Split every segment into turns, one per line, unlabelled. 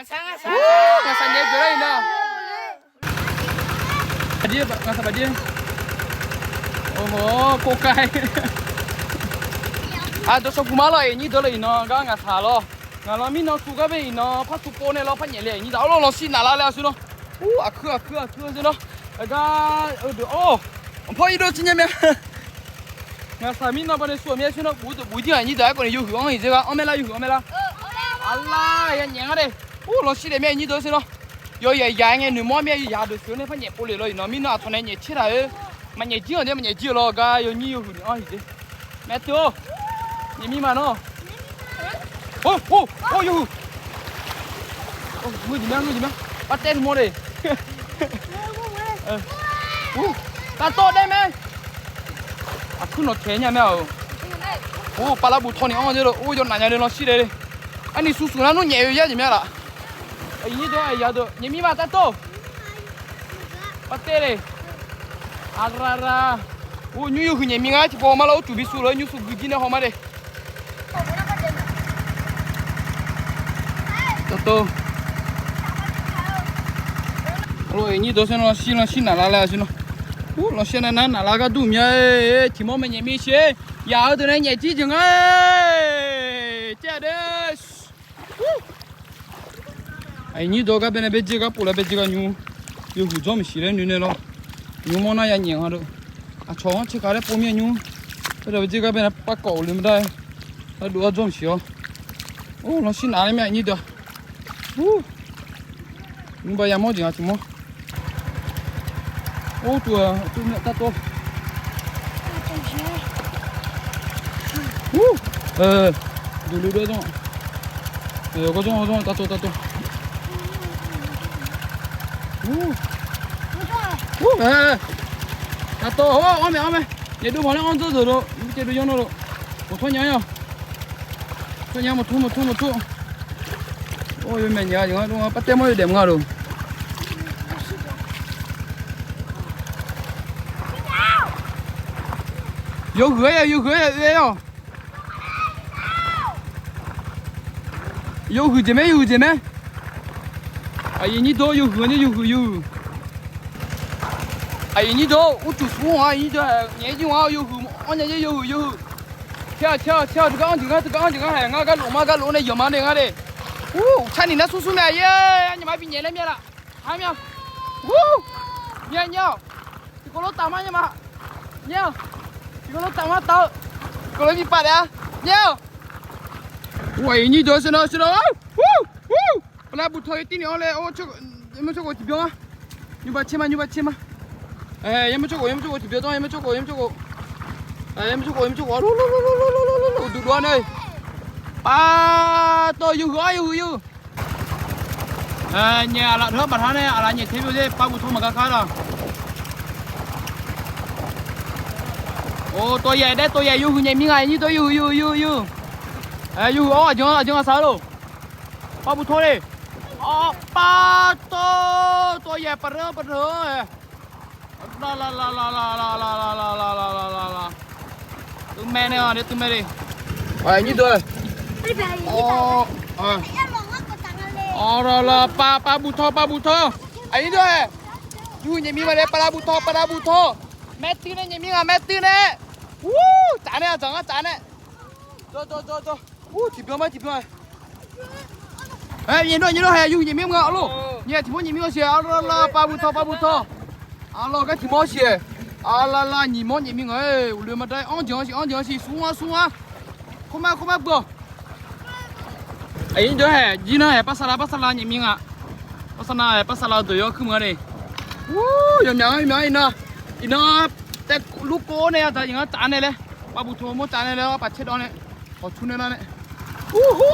Nga sa nye jore ina. Dia nga sa dia. Oh, cô cay. À, tôi sao kuma lại như đó là nó cái ngà thả lo, ngà lo mình nó su cái bên nó phát su cô này lo phát nhẹ lẹ như đó lo xin nala lẹ xuống nó, à khưa xuống nó, cái được ông phải đi đâu chứ nhỉ mẹ, ngà thả mình nó bên xuống mẹ xuống nó bùi tiếng như đó còn yêu hưởng gì chứ ông mẹ la yêu hưởng mẹ la, Allah ya nhẹ đây, lo xin mẹ như đó xuống nó, rồi giờ nghe nửa món mẹ giờ được xuống này phát nhẹ cô lẹ rồi nó mình nó thằng này nhẹ chết rồi, mà nhẹ chưa thế mà nhẹ chưa lo cái yêu nhiều hưởng gì chứ, mẹ tiêu. Nhỉ mà nó. Ô, yêu. Người gì mà? Bắt tên mua đi. Ta to đây mẹ. À cứ nó thế nhà mẹ. Bà la bụt thoni ông rồi. Yo nanya nó xí đây. Anh đi su nó nhẹ vậy gì mẹ là. Ấy như đó ya đó. Nhỉ mà ta to. Bắt tên đi. Ra. Như yêu nhỉ ngay chỉ bỏ mà lâu chủ bị su rồi như su ghi này hôm nay. Toto. Rồi như đó xem nó xin là xin nó xem này nè là cái đủ nhá chỉ mong mình nhảy mi xe giờ từ này nhảy chi chừng ấy chết đấy ấy như đó cái bên này bên kia cái bộ là bên kia cái nhu yêu hụt cho mình xí lên nữa lo nhu món này nhảy hoa được à chó chỉ cái đấy bố mẹ nhu bây giờ bên kia cái bên này bắt cẩu lên đây nó đùa cho mình xí nó xin lại mẹ như đó nhưng bây giờ mua gì hả chú mua tôi mẹ ta to đưa rồi có trong ta to ta to ôm mẹ để đưa vào nó ăn rồi rồi chơi đưa nó rồi một thôi nhá thôi nhá một thu ôi mẹ nhớ gì đó bắt tem mới điểm ngờ rồi vô gửi đây không vô gửi gì mẹ ấy như đó vô gửi ấy như đó u chủ số à như đó nhẹ chứ mà vô gửi anh nhẹ vô gửi theo cái hàng cái lỗ này giống này đây cha nhìn nó su mẹ ye nhưng mà bị nhẹ lắm nha là hai nhau nhẹ nhau thì có lỗ tạm anh mà nhẹ thì có lỗ tạm mắt tao có lỗ bị bạt à nhẹ vậy như đó xem nó là bút thôi tí nữa là cho em cho cô chụp không như vậy mà em cho cô chụp thôi em cho cô đủ luôn đây tôi yêu nhà là thưa bản thân này là nhà thêm gì ba bút thôi mà cả khá rồi tôi về đấy tôi về yêu nhà mình ngày như tôi yêu yêu sao đâu ba bút thôi đi tôi về bật rơ la tụi mẹ này để tụi mẹ đi như tôi là pa bút thô ấy thôi yêu nhà mình mà đấy pa bút thô mẹ tin này nhà mình à mẹ tin này chán này chán này cho chỉ biết mai nhìn đó hè yêu nhà mình ngọ luôn nhà thì muốn nhà mình gì là pa bút thô lo cái thì mua gì là nhìn món nhà mình ấy lừa mà đây ăn gì xuống không mà bữa ấy đó hè gì nữa hè pasala nhà mình à pasala tôi không ở đây giờ nhớ inaแต่ลูกโก้เนี่ยแต่ยังจานเนี่ยเลยปลาบุตรมันจานเนี่ยเลยปลาเช็ดเอาเนี่ยขอชุนเนี่ยนะ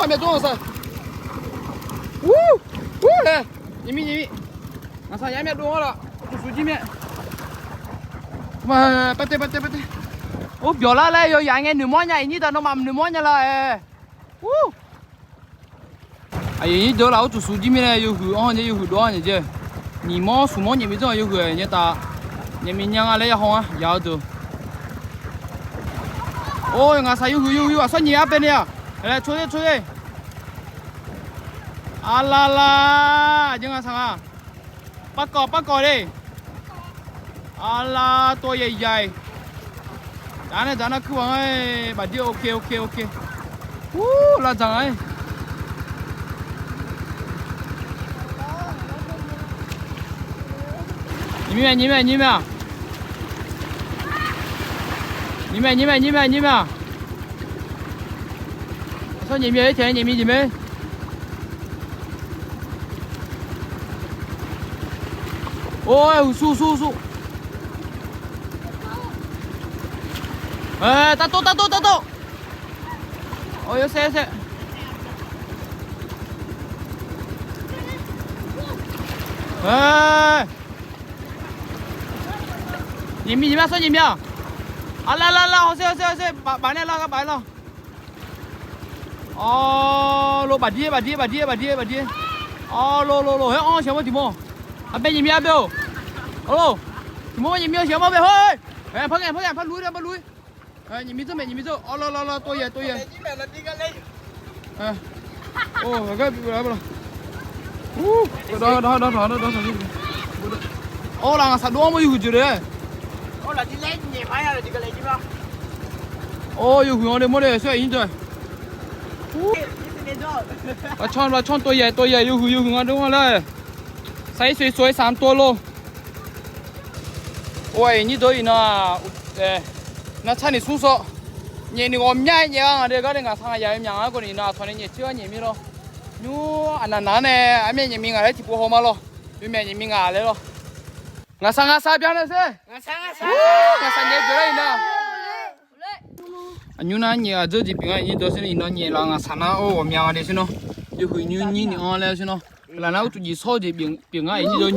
ไม่ตัวซะเลยยี่มีอาศัยยังไม่ดูละจุดสุดยี่มีมาไปเตโอ้เดี๋ยวละเลยอย่างเงี้ยหนึ่งม้อนใหญ่นี่แต่น้องมันหนึ่งม้อนใหญ่ละไอ้นี่เดี๋ยวเราจุดสุดยี่มีเลยอยู่หืออ๋อเนี่ยอยู่หือด้วยเนี่ยเจ้你毛数毛你没这样有个你打你明年啊来也好啊要得哦俺啥有啊说你那边的呀来出去 À la nhưng mà sao à bắt cò đi à la tôi dày giá nó cứ bằng ấy bà đi ok là chẳng ấy nhìn mẹ sao nhìn mẹ thế nhìn mẹ ôi su ê ta tô ôi xe ê nhìn mẹ sao nhìn mẹ à la hồ xe bà này la các bạn lo lô bà đi lô hết xem gì mua à bên nhìn mẹ đâu alo thì mua nhìn mẹ xem bao thôi phát lúi nhìn mẹ lo tôi vậy ô cái đó là sao đua mới hụt chứ đấy
là đi lấy nhẹ phải là đi cái lấy chứ không?
yêu hưởng đây mua đây xoay in rồi. Là chọn tôi vậy yêu hưởng đúng không đấy? Sai xoay 3 多 luôn. Ôi như tôi nó chăn đi xuống sợ. Nhìn đi ôm nhai nhá, đây cái này sang nhà em nhà cái này nó thằng này chưa nhìn mi lo. Nhu anh này anh nhìn mi cái thì bố hôm lo. Tôi mẹ nhìn mi cái đấy lo. Ngã sang biar nè xe. Ngã sang nhẹ rồi nè. Anh nhuna nhẹ giờ chỉ bình anh đó xin nó nhẹ là ngã sang ô mèo đấy xin nó. Yêu hưởng như on lên xin nó. Là nó tụi gì số thì bình anh như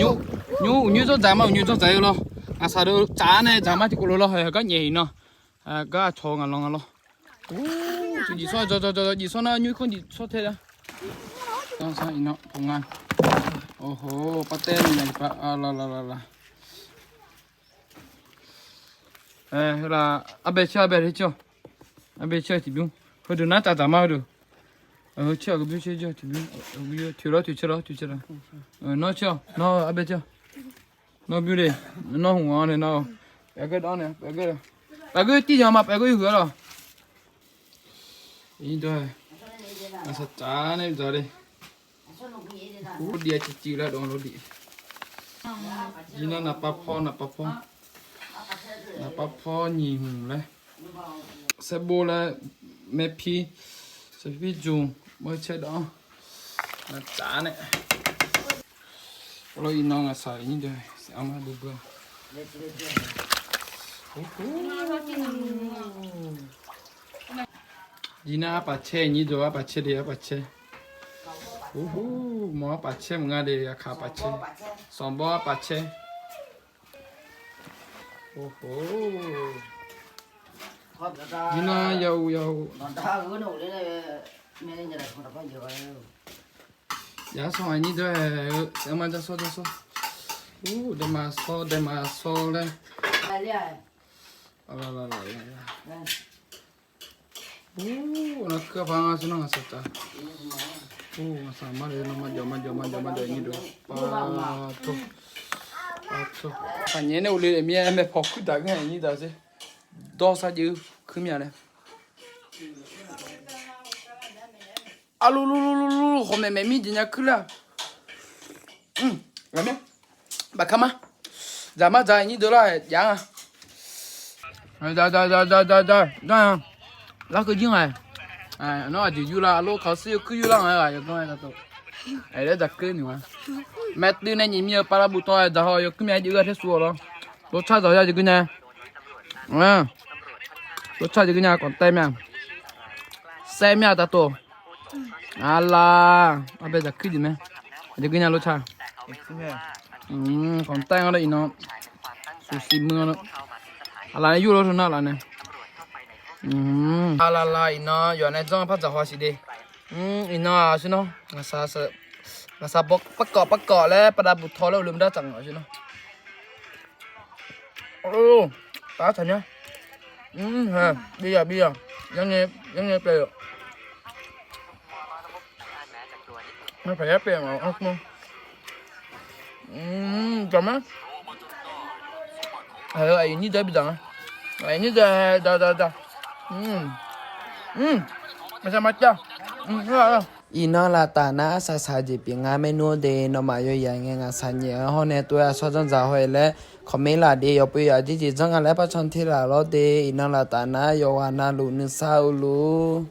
nhu cho giảm mà nhu cho giảm lo. À sao đâu trả này giảm mà thì cô lo hay cái nhẹ nó. Cái chó ngà lo. Tụi gì số cho gì số nó nhu không gì số thế đó. Sao sao nó công an. Ô bắt tên này la. Là abe chơi thì biết hồi đó nát chả mà được chơi cái biết chơi thì biết thiếu đó nó chơi nó abe chơi nó biết đi nó hùng ngon này nó cái đó này cái tí nhỏ mà cái hứa rồi ý rồi nó sẽ trả này giờ đi cú dia cici lah dong lodi Jina napa po nhìn lấy sẽ bô là mẹ pi sẽ pi dùng mới chơi đó là trả này rồi nó là xài như thế sẽ ăn hết được Jina apa che như đó apa che đi apa che mỏ apa che mga đi khá apa che sòng bò apa che Jina yau giá xong anh như thế sẽ mang ra số để mà số đây nó cứ phang xuống nó sạch ta sama dia nama ini do patu anh nhớ uli em phọc cứ đá cái này như thế chứ đo sao chứ cứ mía này alo hôm nay mẹ đi nhà cứ là làm gì bà kama giờ mà giờ như đó là dạng à lá cái gì này nó chỉ du là lô khảo sư cứ du là này rồi tôi là tôi ấy đấy đặc cái nữa mẹ từ này nhìn nhiều para bút tôi giờ họ cứ mẹ giữ cái số đó tôi cha rồi giờ cái nhà tôi cha cái nhà còn tay mẹ xe mẹ ta to ala bây giờ cái gì mẹ cái nhà tôi cha còn tay ở đây nó sushi mưa nó ala này du rồi nó là này la ino yo này trong phát giả hoa gì đi ino xin nó ngà sa bóc bắt cọ lẽ bắt bút thò lâu lùm đã chẳng rồi xin nó tá thật nhá bây giờยังไงไป那拍片嘛，啊么？怎么？还有哎，你这不脏？哎，你这da。macam-macam. Ya.
ina la ta na sa sa ji pi nga me no de no ma yo ya nge nga sa nye ho ne to ya so jang za hoi le khome la de yo pu ya ji ji jang la pa chon thi la lo de ina la ta na yo wa na lu ni sa u lu